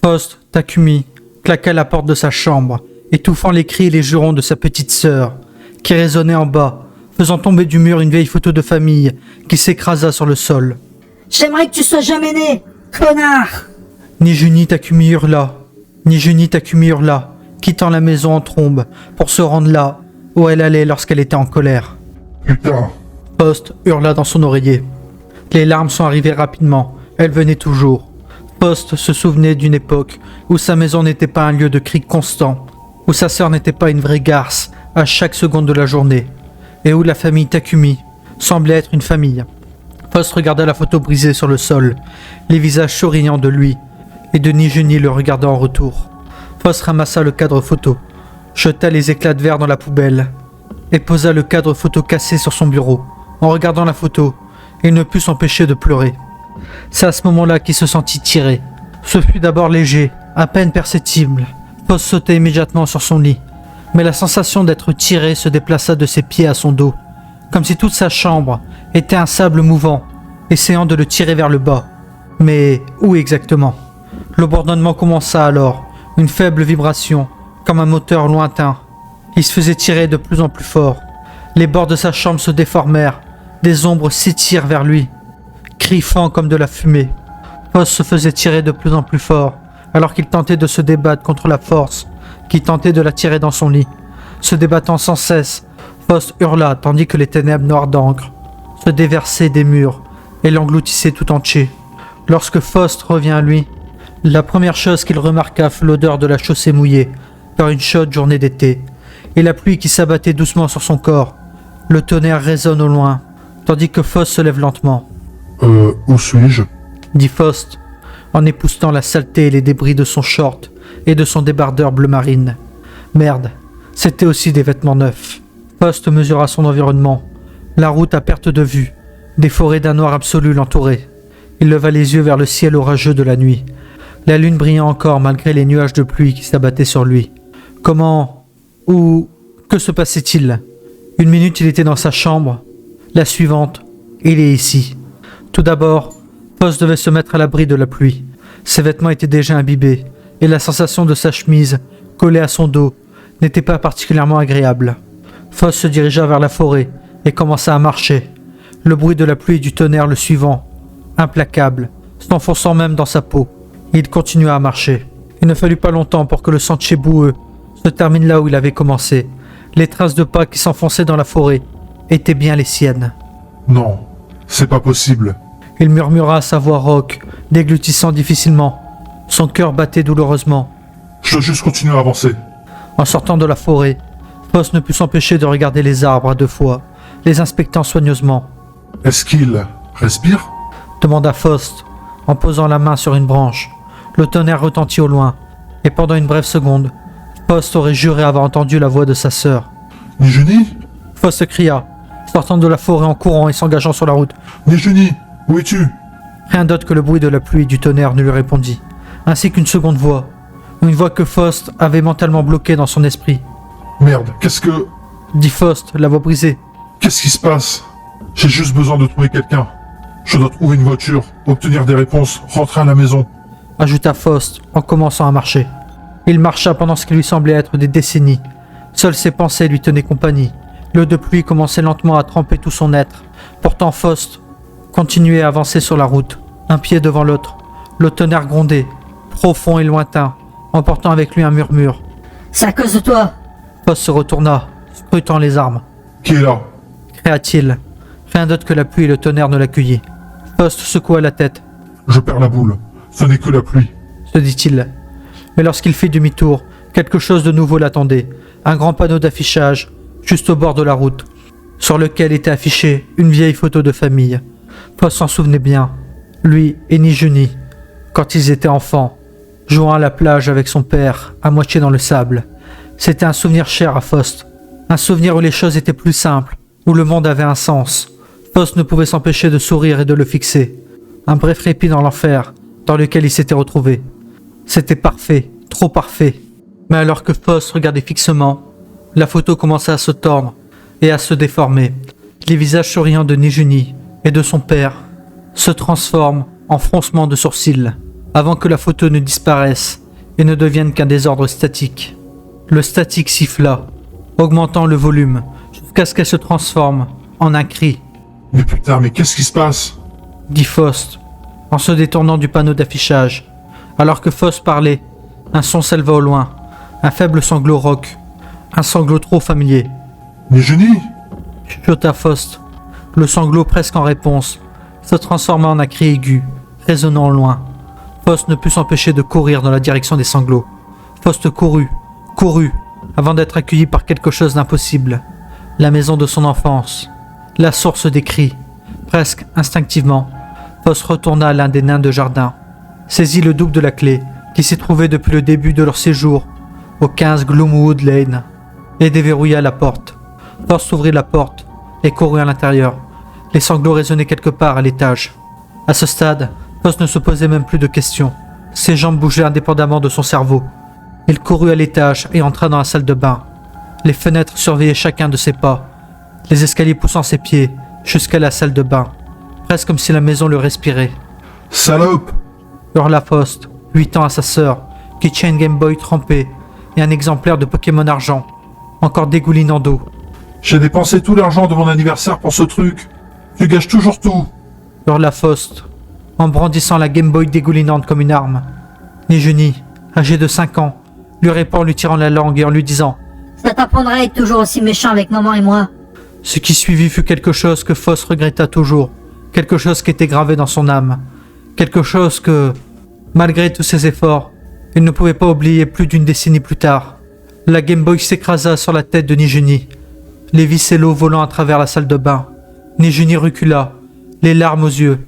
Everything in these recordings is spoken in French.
Faust, Takumi, claqua la porte de sa chambre, étouffant les cris et les jurons de sa petite sœur, qui résonnaient en bas, faisant tomber du mur une vieille photo de famille qui s'écrasa sur le sol. « J'aimerais que tu sois jamais né, connard !» Ni Takumi hurla, quittant la maison en trombe pour se rendre là où elle allait lorsqu'elle était en colère. Putain! Faust hurla dans son oreiller. Les larmes sont arrivées rapidement, elles venaient toujours. Faust se souvenait d'une époque où sa maison n'était pas un lieu de cris constants, où sa sœur n'était pas une vraie garce à chaque seconde de la journée, et où la famille Takumi semblait être une famille. Faust regarda la photo brisée sur le sol, les visages souriants de lui, et de Nijuni le regardant en retour. Faust ramassa le cadre photo, jeta les éclats de verre dans la poubelle, et posa le cadre photo cassé sur son bureau. En regardant la photo, il ne put s'empêcher de pleurer. C'est à ce moment-là qu'il se sentit tiré. Ce fut d'abord léger, à peine perceptible. Faust sauta immédiatement sur son lit. Mais la sensation d'être tiré se déplaça de ses pieds à son dos, comme si toute sa chambre était un sable mouvant, essayant de le tirer vers le bas. Mais où exactement? Le bourdonnement commença alors, une faible vibration, comme un moteur lointain. Il se faisait tirer de plus en plus fort. Les bords de sa chambre se déformèrent, des ombres s'étirent vers lui, criffant comme de la fumée. Faust se faisait tirer de plus en plus fort, alors qu'il tentait de se débattre contre la force qui tentait de l'attirer dans son lit. Se débattant sans cesse, Faust hurla tandis que les ténèbres noires d'encre se déversaient des murs et l'engloutissaient tout entier. Lorsque Faust revint à lui, la première chose qu'il remarqua fut l'odeur de la chaussée mouillée par une chaude journée d'été et la pluie qui s'abattait doucement sur son corps. Le tonnerre résonne au loin, tandis que Faust se lève lentement. Où suis-je? Dit Faust, en époussetant la saleté et les débris de son short et de son débardeur bleu marine. Merde, c'était aussi des vêtements neufs. Faust mesura son environnement, la route à perte de vue, des forêts d'un noir absolu l'entouraient. Il leva les yeux vers le ciel orageux de la nuit. La lune brillait encore malgré les nuages de pluie qui s'abattaient sur lui. Que se passait-il? Une minute, il était dans sa chambre. La suivante, il est ici. Tout d'abord, Faust devait se mettre à l'abri de la pluie. Ses vêtements étaient déjà imbibés, et la sensation de sa chemise, collée à son dos, n'était pas particulièrement agréable. Faust se dirigea vers la forêt et commença à marcher. Le bruit de la pluie et du tonnerre le suivant, implacable, s'enfonçant même dans sa peau. Il continua à marcher. Il ne fallut pas longtemps pour que le sentier boueux se termine là où il avait commencé. Les traces de pas qui s'enfonçaient dans la forêt étaient bien les siennes. Non, c'est pas possible. Il murmura à sa voix rauque, déglutissant difficilement. Son cœur battait douloureusement. Je dois juste continuer à avancer. En sortant de la forêt, Faust ne put s'empêcher de regarder les arbres à deux fois, les inspectant soigneusement. Est-ce qu'il respire? Demanda Faust, en posant la main sur une branche. Le tonnerre retentit au loin, et pendant une brève seconde, Faust aurait juré avoir entendu la voix de sa sœur. Nijuni? Faust cria, sortant de la forêt en courant et s'engageant sur la route. Nijuni, où es-tu? Rien d'autre que le bruit de la pluie et du tonnerre ne lui répondit, ainsi qu'une seconde voix, une voix que Faust avait mentalement bloquée dans son esprit. Merde, qu'est-ce que... Dit Faust, la voix brisée. Qu'est-ce qui se passe? J'ai juste besoin de trouver quelqu'un. Je dois trouver une voiture, obtenir des réponses, rentrer à la maison. Ajouta Faust en commençant à marcher. Il marcha pendant ce qui lui semblait être des décennies. Seules ses pensées lui tenaient compagnie. L'eau de pluie commençait lentement à tremper tout son être. Pourtant Faust continuait à avancer sur la route, un pied devant l'autre. Le tonnerre grondait, profond et lointain, emportant avec lui un murmure. « C'est à cause de toi !» Faust se retourna, scrutant les armes. « Qui est là ?» cria-t-il. Rien d'autre que la pluie et le tonnerre ne l'accueillit. Faust secoua la tête. « Je perds la boule. Ce n'est que la pluie. » se dit-il. Mais lorsqu'il fit demi-tour, quelque chose de nouveau l'attendait. Un grand panneau d'affichage, juste au bord de la route, sur lequel était affichée une vieille photo de famille. Faust s'en souvenait bien. Lui et Nijuni, quand ils étaient enfants, jouant à la plage avec son père, à moitié dans le sable. C'était un souvenir cher à Faust. Un souvenir où les choses étaient plus simples, où le monde avait un sens. Faust ne pouvait s'empêcher de sourire et de le fixer. Un bref répit dans l'enfer, dans lequel il s'était retrouvé. C'était parfait, trop parfait. Mais alors que Faust regardait fixement, la photo commençait à se tordre et à se déformer. Les visages souriants de Nijuni et de son père se transforment en froncements de sourcils. avant que la photo ne disparaisse et ne devienne qu'un désordre statique. Le statique siffla, augmentant le volume, jusqu'à ce qu'elle se transforme en un cri, Mais putain, mais qu'est-ce qui se passe? dit Faust, en se détournant du panneau d'affichage. Alors que Faust parlait, un son s'éleva au loin, un faible sanglot rauque, un sanglot trop familier. Nijuni? Chuchota Faust, le sanglot presque en réponse, se transforma en un cri aigu, résonnant au loin. Faust ne put s'empêcher de courir dans la direction des sanglots. Faust courut, avant d'être accueilli par quelque chose d'impossible. La maison de son enfance, la source des cris. Presque instinctivement, Faust retourna à l'un des nains de jardin, saisit le double de la clé qui s'y trouvait depuis le début de leur séjour au 15 Gloomwood Lane et déverrouilla la porte. Faust ouvrit la porte et courut à l'intérieur. Les sanglots résonnaient quelque part à l'étage. À ce stade, Faust ne se posait même plus de questions. Ses jambes bougeaient indépendamment de son cerveau. Il courut à l'étage et entra dans la salle de bain. Les fenêtres surveillaient chacun de ses pas, les escaliers poussant ses pieds jusqu'à la salle de bain, presque comme si la maison le respirait. « Salope !» hurla Faust, 8 ans à sa sœur, qui tient une Game Boy trempée et un exemplaire de Pokémon Argent, encore dégoulinant d'eau. « J'ai dépensé tout l'argent de mon anniversaire pour ce truc. Tu gâches toujours tout. » hurla Faust, en brandissant la Game Boy dégoulinante comme une arme. Nijuni, âgé de 5 ans, lui répond en lui tirant la langue et en lui disant « Ça t'apprendra à être toujours aussi méchant avec maman et moi. » Ce qui suivit fut quelque chose que Faust regretta toujours, quelque chose qui était gravé dans son âme, quelque chose que, malgré tous ses efforts, il ne pouvait pas oublier plus d'une décennie plus tard. La Game Boy s'écrasa sur la tête de Nijuni, les vis et l'eau volant à travers la salle de bain. Nijuni recula, les larmes aux yeux,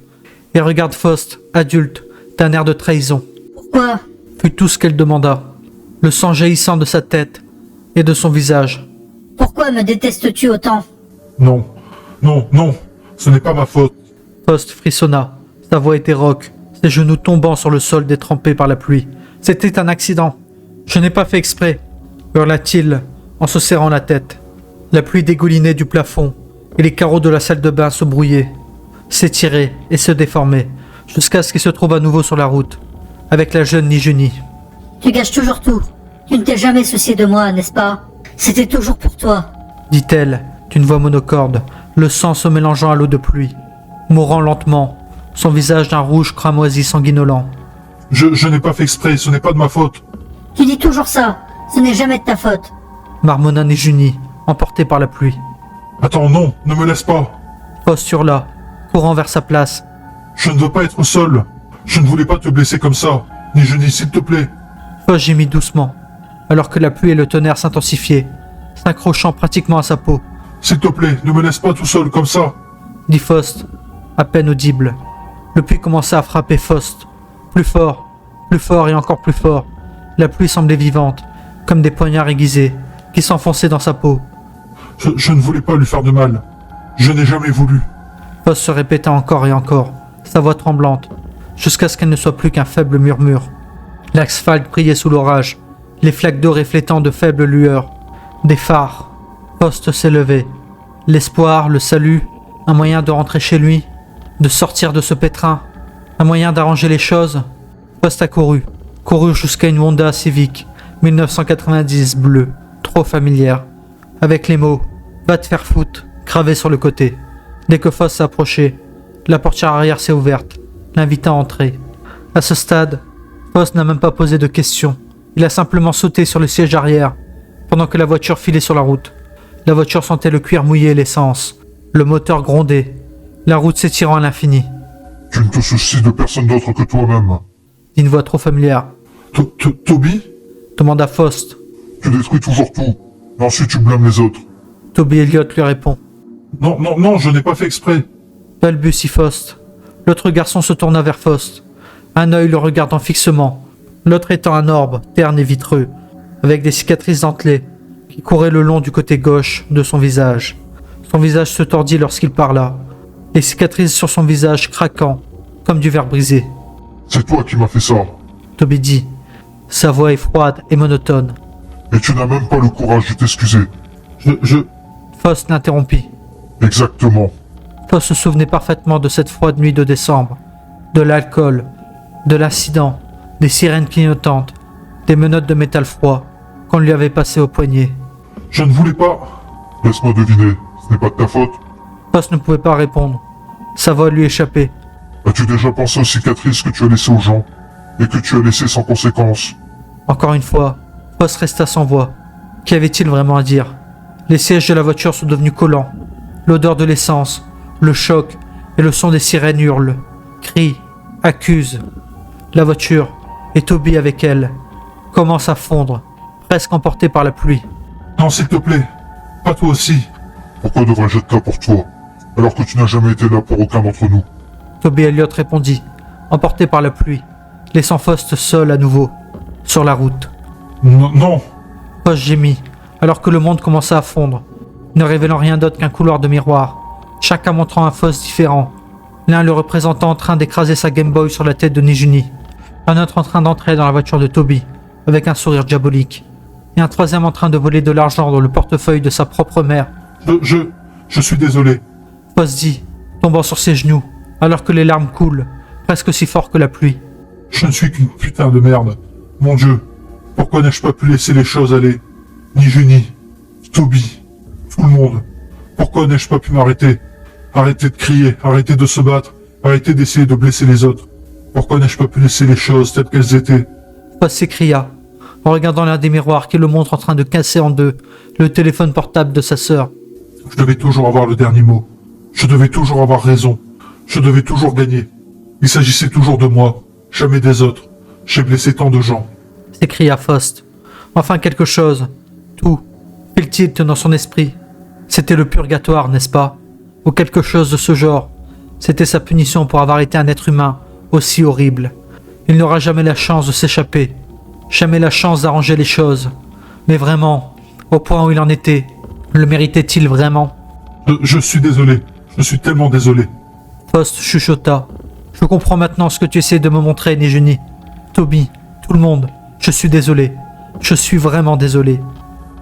et regarde Faust, adulte, d'un air de trahison. Pourquoi? Fut tout ce qu'elle demanda, le sang jaillissant de sa tête et de son visage. Pourquoi me détestes-tu autant? Non, non, non, ce n'est pas ma faute. Faust frissonna, sa voix était rauque, ses genoux tombant sur le sol détrempé par la pluie. C'était un accident. Je n'ai pas fait exprès, hurla-t-il en se serrant la tête. La pluie dégoulinait du plafond et les carreaux de la salle de bain se brouillaient, s'étiraient et se déformaient, jusqu'à ce qu'il se trouve à nouveau sur la route, avec la jeune Nijuni. Tu gâches toujours tout. Tu ne t'es jamais soucié de moi, n'est-ce pas? C'était toujours pour toi. Dit-elle, d'une voix monocorde, le sang se mélangeant à l'eau de pluie, mourant lentement, son visage d'un rouge cramoisi sanguinolent. Je n'ai pas fait exprès, ce n'est pas de ma faute. Tu dis toujours ça. Ce n'est jamais de ta faute. Marmonna Nijuni, emporté par la pluie. Attends, non, ne me laisse pas. Faust hurla, courant vers sa place. Je ne veux pas être seul. Je ne voulais pas te blesser comme ça. Nijuni, s'il te plaît. Faust gémit doucement, alors que la pluie et le tonnerre s'intensifiaient, s'accrochant pratiquement à sa peau. S'il te plaît, ne me laisse pas tout seul comme ça. Dit Faust, à peine audible. Le pluie commença à frapper Faust. Plus fort et encore plus fort. La pluie semblait vivante, comme des poignards aiguisés, qui s'enfonçaient dans sa peau. Je ne voulais pas lui faire de mal. Je n'ai jamais voulu. Faust se répéta encore et encore, sa voix tremblante, jusqu'à ce qu'elle ne soit plus qu'un faible murmure. L'asphalte brillait sous l'orage, les flaques d'eau reflétant de faibles lueurs. Des phares. Faust s'élevait. L'espoir, le salut, un moyen de rentrer chez lui, de sortir de ce pétrin, un moyen d'arranger les choses. Faust a couru jusqu'à une Honda Civic 1990 bleue, trop familière, avec les mots « Va te faire foutre » gravés sur le côté. Dès que Faust s'approchait, la portière arrière s'est ouverte, l'invitant à entrer. À ce stade, Faust n'a même pas posé de questions. Il a simplement sauté sur le siège arrière, pendant que la voiture filait sur la route. La voiture sentait le cuir mouillé et l'essence. Le moteur grondait, la route s'étirant à l'infini. « Tu ne te soucies de personne d'autre que toi-même. » Dit une voix trop familière. « Toby ? Demanda Faust. Tu détruis toujours tout. Et ensuite tu blâmes les autres. » Toby Elliott lui répond. « Non, non, non, je n'ai pas fait exprès. » Balbutie Faust. L'autre garçon se tourna vers Faust, un œil le regardant fixement, l'autre étant un orbe, terne et vitreux, avec des cicatrices dentelées qui couraient le long du côté gauche de son visage. Son visage se tordit lorsqu'il parla, les cicatrices sur son visage craquant, comme du verre brisé. « C'est toi qui m'as fait ça. Toby dit. Sa voix est froide et monotone. Et tu n'as même pas le courage de t'excuser. Faust l'interrompit. Exactement. Faust se souvenait parfaitement de cette froide nuit de décembre, de l'alcool, de l'incident, des sirènes clignotantes, des menottes de métal froid qu'on lui avait passées au poignet. Je ne voulais pas. Laisse-moi deviner, ce n'est pas de ta faute. Faust ne pouvait pas répondre. Sa voix lui échappait. As-tu déjà pensé aux cicatrices que tu as laissées aux gens et que tu as laissées sans conséquence? Encore une fois, Faust resta sans voix. Qu'avait-il vraiment à dire? Les sièges de la voiture sont devenus collants. L'odeur de l'essence, le choc et le son des sirènes hurlent, crient, accusent. La voiture, et Toby avec elle, commence à fondre, presque emportée par la pluie. Non, s'il te plaît. Pas toi aussi. Pourquoi devrais-je être là pour toi, alors que tu n'as jamais été là pour aucun d'entre nous? Toby Elliott répondit, emporté par la pluie, laissant Faust seul à nouveau, sur la route. Non. Faust gémit, alors que le monde commença à fondre, ne révélant rien d'autre qu'un couloir de miroirs, chacun montrant un Faust différent. L'un le représentant en train d'écraser sa Game Boy sur la tête de Nijuni, un autre en train d'entrer dans la voiture de Toby, avec un sourire diabolique, et un troisième en train de voler de l'argent dans le portefeuille de sa propre mère. Je suis désolé. Faust dit, tombant sur ses genoux, alors que les larmes coulent, presque aussi fort que la pluie. Je ne suis qu'une putain de merde. Mon Dieu, pourquoi n'ai-je pas pu laisser les choses aller? Nijuni, Toby, tout le monde. Pourquoi n'ai-je pas pu m'arrêter? Arrêter de crier, arrêter de se battre, arrêter d'essayer de blesser les autres. Pourquoi n'ai-je pas pu laisser les choses telles qu'elles étaient? Faust s'écria, en regardant l'un des miroirs qui le montre en train de casser en deux le téléphone portable de sa sœur. Je devais toujours avoir le dernier mot. Je devais toujours avoir raison. Je devais toujours gagner. Il s'agissait toujours de moi, jamais des autres. J'ai blessé tant de gens. S'écria Faust. Enfin quelque chose. Tout. Fit-il dans son esprit. C'était le purgatoire, n'est-ce pas? Ou quelque chose de ce genre. C'était sa punition pour avoir été un être humain aussi horrible. Il n'aura jamais la chance de s'échapper. Jamais la chance d'arranger les choses. Mais vraiment, au point où il en était, le méritait-il vraiment? Je suis désolé. Je suis tellement désolé. Faust chuchota. Je comprends maintenant ce que tu essaies de me montrer, Nijuni. Toby, tout le monde, je suis désolé. Je suis vraiment désolé.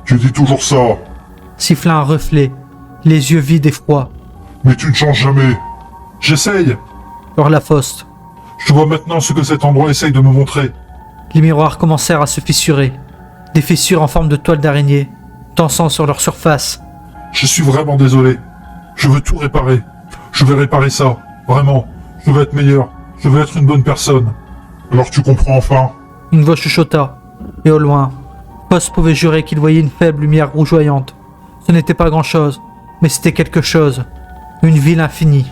Tu dis toujours ça. Siffla un reflet, les yeux vides et froids. Mais tu ne changes jamais. J'essaye. Hurla Faust. Je vois maintenant ce que cet endroit essaye de me montrer. Les miroirs commencèrent à se fissurer. Des fissures en forme de toile d'araignée, dansant sur leur surface. Je suis vraiment désolé. Je veux tout réparer. Je vais réparer ça. Vraiment. Je veux être meilleur. Je veux être une bonne personne. Alors tu comprends enfin? Une voix chuchota, et au loin, Faust pouvait jurer qu'il voyait une faible lumière rougeoyante. Ce n'était pas grand-chose, mais c'était quelque chose. Une ville infinie.